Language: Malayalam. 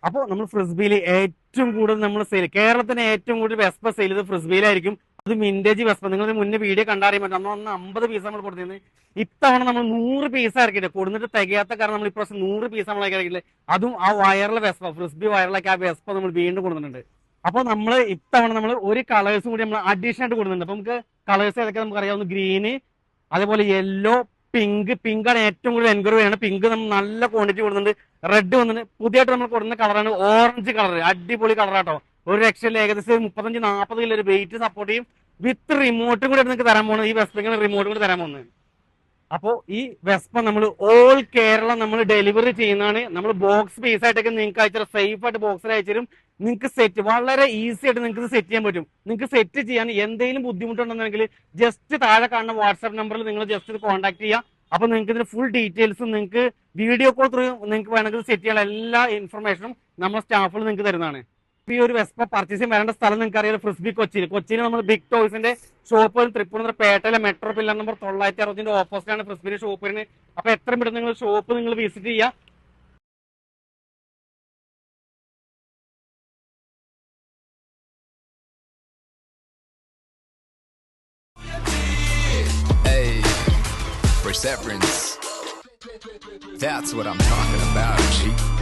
അപ്പോൾ നമ്മൾ ഫ്രിസ്ബിയിൽ ഏറ്റവും കൂടുതൽ നമ്മൾ സെയിൽ, കേരളത്തിന് ഏറ്റവും കൂടുതൽ വെസ്പ സെയിൽ ചെയ്ത് ഫ്രിസ്ബിയിലായിരിക്കും. അത് വിന്റേജ് വെസ്പ. നിങ്ങൾ മുന്നേ വീഡിയോ കണ്ടറിയാൻ പറ്റും. അന്ന് 50 പീസ് നമ്മൾ കൊടുത്തിരുന്നത്. ഇത്തവണ നമ്മൾ 100 പീസ് ഇറക്കിയിട്ട് കൊടുത്തിട്ട് തികയാത്ത കാരണം നമ്മൾ ഇപ്രാവശ്യം 100 പീസ് നമ്മൾ ഇറക്കിയില്ല. അതും ആ വൈറൽ വെസ്പ, ഫ്രിസ്ബി വൈറലാക്കി ആ വെസ്പ നമ്മൾ വീണ്ടും കൊടുക്കുന്നുണ്ട്. അപ്പോൾ നമ്മൾ ഇത്തവണ നമ്മൾ ഒരു കളേഴ്സും കൂടി നമ്മൾ അഡീഷണൽ ആയിട്ട് കൊടുക്കുന്നുണ്ട്. അപ്പൊ നമുക്ക് കളേഴ്സ് ഏതൊക്കെ നമുക്ക് അറിയാവുന്ന ഗ്രീന്, അതേപോലെ യെല്ലോ, പിങ്കാണ് ഏറ്റവും കൂടുതൽ എൻക്വയറി ആണ്. പിങ്ക് നമ്മൾ നല്ല ക്വാണ്ടിറ്റി കൊടുക്കുന്നുണ്ട്. റെഡ് വന്നിട്ട് പുതിയതായിട്ട് നമ്മൾ കൊടുക്കുന്ന കളറാണ് ഓറഞ്ച് കളർ. അടിപൊളി കളറാട്ടോ. ഒരു രക്ഷയിൽ ഏകദേശം 35-40 കിലോ ഒരു വെയിറ്റ് സപ്പോർട്ട് ചെയ്യും. വിത്ത് റിമോട്ടും കൂടി നിങ്ങൾക്ക് തരാൻ പോകുന്നത്. ഈ വെസ്പയ്ക്ക് റിമോട്ടും കൂടി തരാൻ പോകുന്നത്. അപ്പോൾ ഈ വെസ്പ നമ്മൾ ഓൾ കേരള നമ്മൾ ഡെലിവറി ചെയ്യുന്നതാണ്. നമ്മൾ ബോക്സ് പീസ് ആയിട്ടൊക്കെ നിങ്ങൾക്ക് അയച്ചാൽ സേഫ് ആയിട്ട് ബോക്സിൽ അയച്ചുതരും. നിങ്ങൾക്ക് സെറ്റ് വളരെ ഈസി ആയിട്ട് നിങ്ങൾക്ക് സെറ്റ് ചെയ്യാൻ പറ്റും. നിങ്ങൾക്ക് സെറ്റ് ചെയ്യാൻ എന്തെങ്കിലും ബുദ്ധിമുട്ടുണ്ടെന്നുണ്ടെങ്കിൽ ജസ്റ്റ് താഴെ കാണുന്ന വാട്സാപ്പ് നമ്പറിൽ നിങ്ങൾ ജസ്റ്റ് കോൺടാക്ട് ചെയ്യുക. അപ്പൊ നിങ്ങൾക്ക് ഇതിന്റെ ഫുൾ ഡീറ്റെയിൽസും നിങ്ങൾക്ക് വീഡിയോ കോൾ ത്രൂ നിങ്ങൾക്ക് വേണമെങ്കിൽ സെറ്റ് ചെയ്യാൻ എല്ലാ ഇൻഫർമേഷനും നമ്മുടെ സ്റ്റാഫുകൾ നിങ്ങൾക്ക് തരുന്നതാണ്. ഈ ഒരു വെസ്പ പർച്ചേസിങ് വരേണ്ട സ്ഥലം നിങ്ങൾക്ക് അറിയാം, ഫ്രിസ്ബി കൊച്ചിയിൽ നമ്മൾ ബിഗ് ടോയ്സിന്റെ ഷോപ്പ് തൃപ്പൂണിത്തുറ പേട്ടയിലെ മെട്രോ പില്ലർ നമ്പർ 960 ഓപ്പോസിറ്റാണ് ഫ്രിസ്ബിന്റെ ഷോപ്പിന്. അപ്പൊ എത്രയും പെട്ടെന്ന് നിങ്ങൾ ഷോപ്പ് നിങ്ങൾ വിസിറ്റ് ചെയ്യുക. Perseverance. That's what I'm talking about, G.